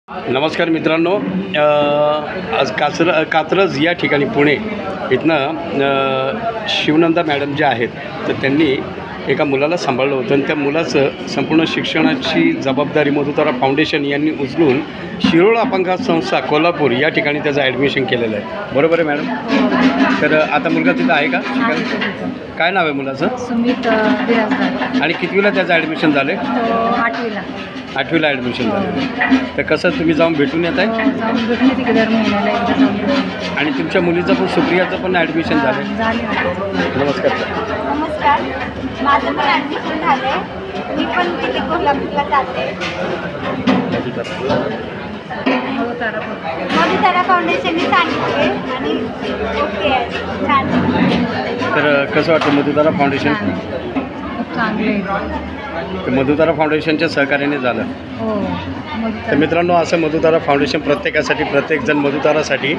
नमस्कार मित्रांनो, आज कात्रज या ठिकाणी पुणे इथनं शिवनंदा मॅडम जे आहेत तर त्यांनी एका मुलाला सांभाळलं होतं आणि त्या मुलाचं संपूर्ण शिक्षणाची जबाबदारी मधुतारा फाउंडेशन यांनी उचलून शिरोळ अपंग संस्था कोल्हापूर या ठिकाणी त्याचं ॲडमिशन केलेलं आहे. बरोबर आहे मॅडम? तर आता मुलगा तिथं आहे का शिकायला? काय नाव आहे मुलाचं? सुमित बिराजदार. आणि कितवीला त्याचं ॲडमिशन झालं आहे? 8वीला ॲडमिशन झालं. तर कसं तुम्ही जाऊन भेटून येत आहे? जाऊन भेटून येते दर महिन्याला एकदा जाऊन भेटून. आणि तुमच्या मुलीचं पण सुप्रियाचं पण ॲडमिशन झालं आहे? झाले. नमस्कार. नमस्कार, माझं पण ॲडमिशन झालं आहे. मी पण तिथे कोल्हापूरला जाते. मधुतारा फाउंडेशनने सांगितले आणि ओके आहे, छान. तर कसं वाटतं मधुतारा फाउंडेशन? खूप चांगले आहे. तर मधुतारा फाउंडेशनच्या सहकार्याने झालं. हो. तर मित्रांनो, असं मधुतारा फाउंडेशन प्रत्येकासाठी, प्रत्येकजण मधुतारासाठी